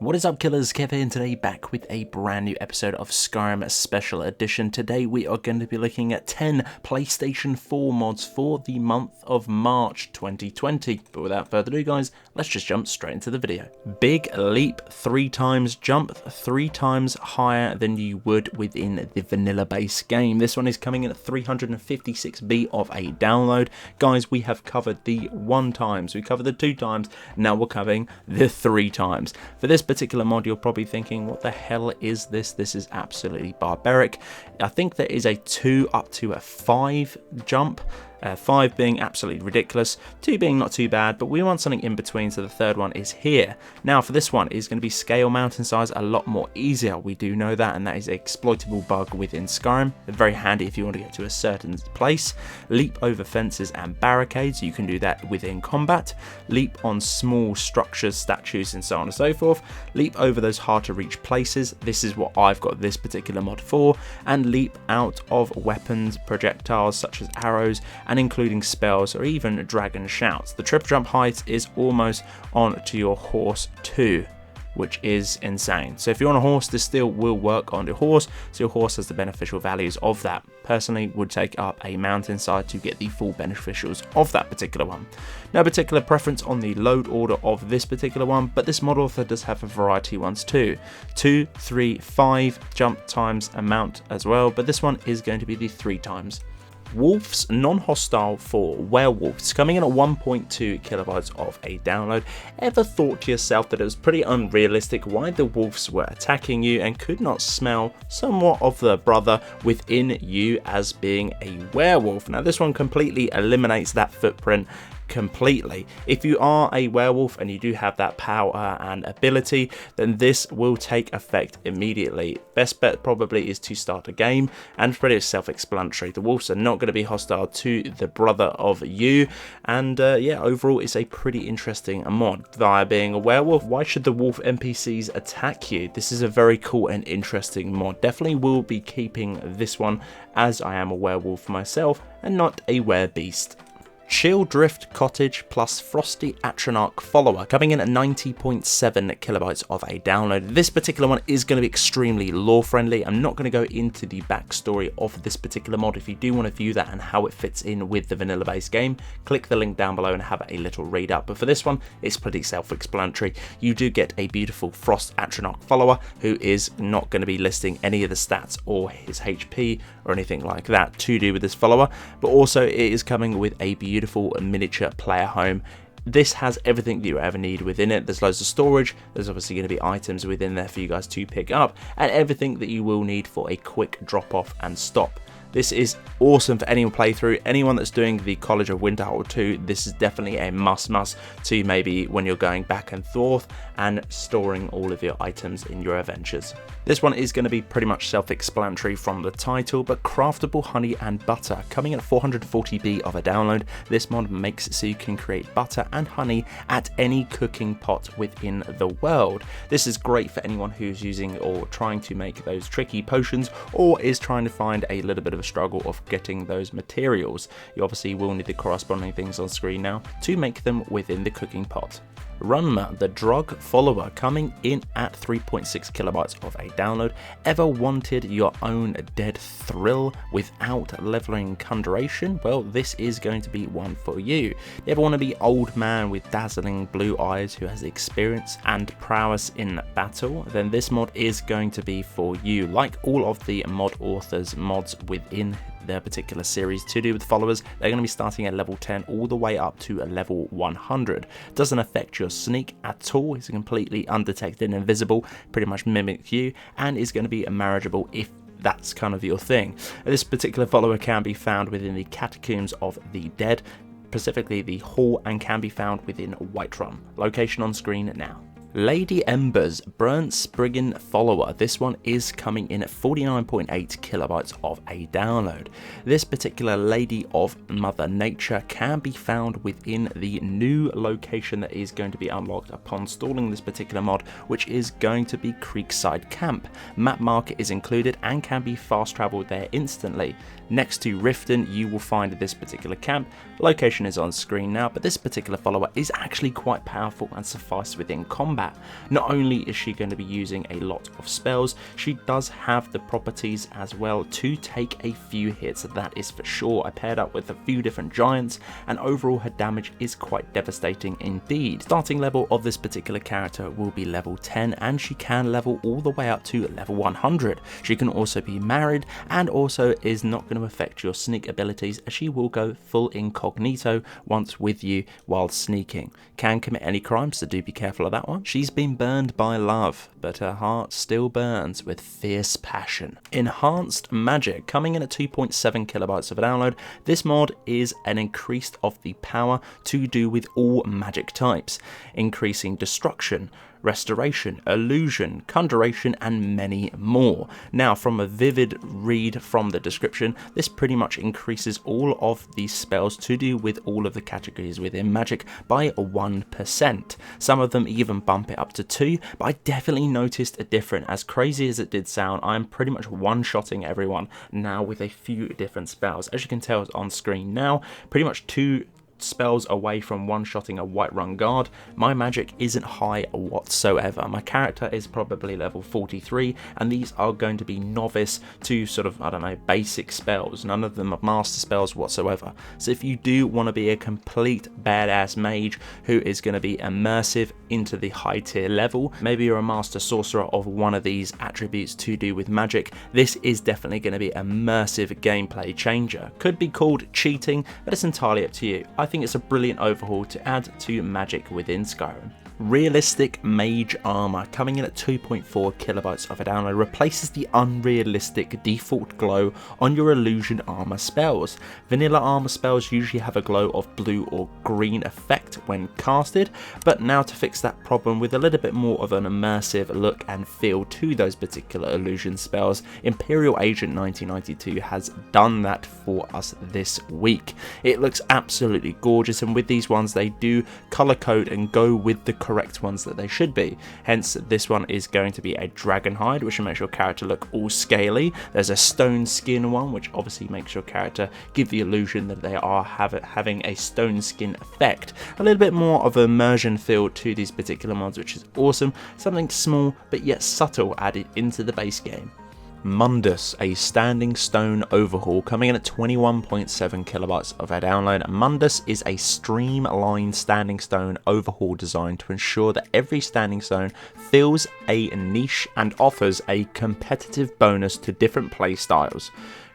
What is up, killers? Kev here, and today back with a brand new episode of Skyrim Special Edition. Today we are going to be looking at 10 PlayStation 4 mods for the month of March 2020. But without further ado, guys, let's just jump straight into the video. Big leap, 3 times jump, 3 times higher than you would within the vanilla base game. This one is coming in at 356B of a download. Guys, we have covered the 1 times, we covered the 2 times, now we're covering the 3 times. For this particular mod, you're probably thinking, what the hell is this? This is absolutely barbaric. I think there is a 2 up to a 5 jump. 5 being absolutely ridiculous, 2 being not too bad, but we want something in between, so the third one is here. Now for this one, it's going to be scale mountain size a lot more easier, we do know that, and that is an exploitable bug within Skyrim. Very handy if you want to get to a certain place. Leap over fences and barricades, you can do that within combat. Leap on small structures, statues, and so on and so forth. Leap over those hard to reach places, this is what I've got this particular mod for. And leap out of weapons, projectiles such as arrows, and including spells or even dragon shouts. The triple jump height is almost on to your horse too, which is insane. So if you're on a horse, this still will work on your horse, so your horse has the beneficial values of that. Personally, would take up a mountainside to get the full beneficials of that particular one. No particular preference on the load order of this particular one, but this mod author does have a variety ones too. 2, 3, 5 jump times amount as well, but this one is going to be the 3 times. Wolves non-hostile for Werewolves, coming in at 1.2 kilobytes of a download. Ever thought to yourself that it was pretty unrealistic why the wolves were attacking you and could not smell somewhat of the brother within you as being a werewolf? Now this one completely eliminates that footprint completely. If you are a werewolf and you do have that power and ability, then this will take effect immediately. Best bet probably is to start a game, and pretty self-explanatory. The wolves are not going to be hostile to the brother of you, and yeah, overall it's a pretty interesting mod. Via being a werewolf, why should the wolf NPCs attack you? This is a very cool and interesting mod. Definitely will be keeping this one, as I am a werewolf myself and not a werebeast. Chilldrift Cottage plus Frosty Atronach follower, coming in at 90.7 kilobytes of a download. This particular one is going to be extremely lore friendly. I'm not going to go into the backstory of this particular mod. If you do want to view that and how it fits in with the vanilla based game, click the link down below and have a little read up. But for this one, it's pretty self-explanatory. You do get a beautiful Frost Atronach follower who is not going to be listing any of the stats or his HP or anything like that to do with this follower, but also it is coming with a beautiful miniature player home. This has everything that you ever need within it. There's loads of storage, there's obviously going to be items within there for you guys to pick up, and everything that you will need for a quick drop off and stop. This is awesome for anyone playthrough, anyone that's doing the College of Winterhold 2, this is definitely a must to maybe when you're going back and forth and storing all of your items in your adventures. This one is going to be pretty much self-explanatory from the title, but craftable honey and butter, coming at 440B of a download. This mod makes it so you can create butter and honey at any cooking pot within the world. This is great for anyone who's using or trying to make those tricky potions, or is trying to find a little bit of a struggle of getting those materials. You obviously will need the corresponding things on screen now to make them within the cooking pot. Runmar, the Draugr follower, coming in at 3.6 kilobytes of a download. Ever wanted your own dead thrill without leveling conjuration? Well, this is going to be one for you. You ever want to be old man with dazzling blue eyes who has experience and prowess in battle? Then this mod is going to be for you. Like all of the mod authors' mods within their particular series to do with followers, they're going to be starting at level 10 all the way up to a level 100. Doesn't affect your sneak at all, it's completely undetected and invisible, pretty much mimics you, and is going to be marriageable if that's kind of your thing. This particular follower can be found within the Catacombs of the Dead, specifically the Hall, and can be found within Whiterun. Location on screen now. Lady Embers, burnt Spriggan follower. This one is coming in at 49.8 kilobytes of a download. This particular Lady of Mother Nature can be found within the new location that is going to be unlocked upon installing this particular mod, which is going to be Creekside Camp. Map marker is included and can be fast traveled there instantly. Next to Riften, you will find this particular camp. Location is on screen now, but this particular follower is actually quite powerful and suffice within combat. combat. Not only is she going to be using a lot of spells, she does have the properties as well to take a few hits, that is for sure. I paired up with a few different giants, and overall her damage is quite devastating indeed. Starting level of this particular character will be level 10, and she can level all the way up to level 100. She can also be married, and also is not going to affect your sneak abilities, as she will go full incognito once with you while sneaking. Can commit any crimes, so do be careful of that one. She's been burned by love, but her heart still burns with fierce passion. Enhanced magic, coming in at 2.7 kilobytes of a download. This mod is an increase of the power to do with all magic types, increasing destruction, restoration, illusion, conjuration, and many more. Now, from a vivid read from the description, this pretty much increases all of these spells to do with all of the categories within magic by 1%. Some of them even bump it up to 2, but I definitely noticed a difference. As crazy as it did sound, I'm pretty much one-shotting everyone now with a few different spells. As you can tell on screen now, pretty much 2 spells away from one-shotting a Whiterun guard. My magic isn't high whatsoever. My character is probably level 43, and these are going to be novice to sort of, I don't know, basic spells. None of them are master spells whatsoever. So if you do want to be a complete badass mage who is going to be immersive into the high tier level, maybe you're a master sorcerer of one of these attributes to do with magic, this is definitely going to be a immersive gameplay changer. Could be called cheating, but it's entirely up to you. I think it's a brilliant overhaul to add to magic within Skyrim. Realistic mage armor, coming in at 2.4 kilobytes of a download, replaces the unrealistic default glow on your illusion armor spells. Vanilla armor spells usually have a glow of blue or green effect when casted, but now to fix that problem with a little bit more of an immersive look and feel to those particular illusion spells, Imperial Agent 1992 has done that for us this week. It looks absolutely gorgeous, and with these ones they do color code and go with the correct ones that they should be. Hence, this one is going to be a dragon hide, which makes your character look all scaly. There's a stone skin one, which obviously makes your character give the illusion that they are having a stone skin effect. A little bit more of an immersion feel to these particular mods, which is awesome. Something small but yet subtle added into the base game. Mundus, a standing stone overhaul, coming in at 21.7 kilobytes of a download. Mundus is a streamlined standing stone overhaul designed to ensure that every standing stone fills a niche and offers a competitive bonus to different play styles.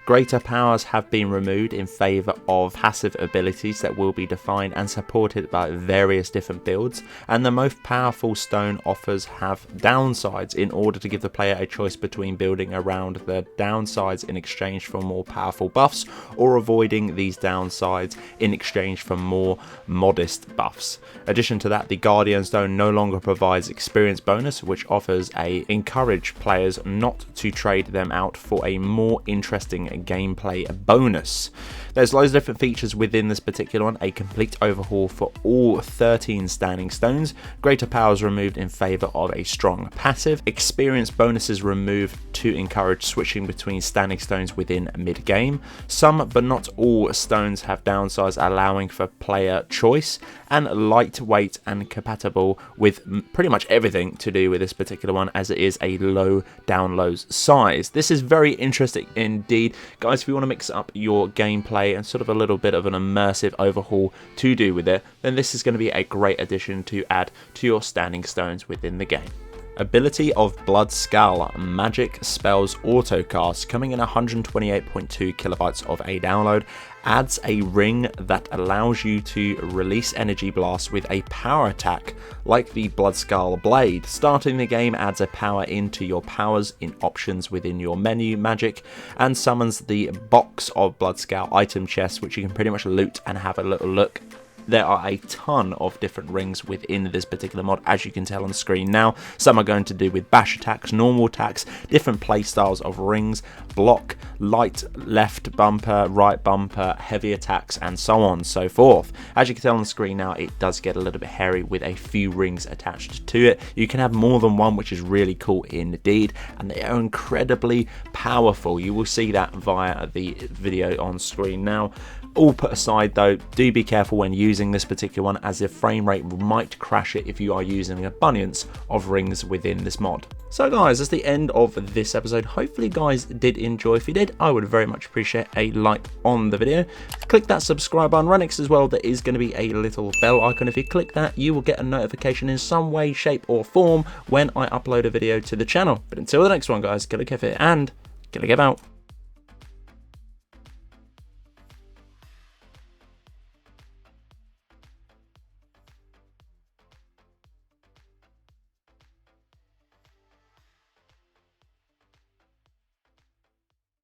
Greater powers have been removed in favour of passive abilities that will be defined and supported by various different builds, and the most powerful stone offers have downsides in order to give the player a choice between building around the downsides in exchange for more powerful buffs, or avoiding these downsides in exchange for more modest buffs. Addition to that, the Guardian Stone no longer provides experience bonus, which offers a encourage players not to trade them out for a more interesting gameplay bonus. There's loads of different features within this particular one. A complete overhaul for all 13 standing stones. Greater powers removed in favour of a strong passive. Experience bonuses removed to encourage switching between standing stones within mid-game. Some but not all stones have downsides, allowing for player choice. And lightweight and compatible with pretty much everything to do with this particular one, as it is a low download size. This is very interesting indeed. Guys, if you want to mix up your gameplay and sort of a little bit of an immersive overhaul to do with it, then this is going to be a great addition to add to your standing stones within the game. Ability of Bloodskal, magic spells autocast, coming in 128.2 kilobytes of a download, adds a ring that allows you to release energy blasts with a power attack like the Bloodskal blade. Starting the game adds a power into your powers in options within your menu magic, and summons the box of Bloodskal item chests, which you can pretty much loot and have a little look. There are a ton of different rings within this particular mod, as you can tell on the screen now. Some are going to do with bash attacks, normal attacks, different play styles of rings, block, light, left bumper, right bumper, heavy attacks, and so on and so forth. As you can tell on the screen now, it does get a little bit hairy with a few rings attached to it. You can have more than one, which is really cool indeed, and they are incredibly powerful. You will see that via the video on screen now. All put aside though, do be careful when using using this particular one, as the frame rate might crash it if you are using an abundance of rings within this mod. So guys, that's the end of this episode. Hopefully you guys did enjoy. If you did, I would very much appreciate a like on the video. Click that subscribe button right next as well. There is going to be a little bell icon. If you click that, you will get a notification in some way, shape or form when I upload a video to the channel. But until the next one guys, Killerkev here and Killerkev out.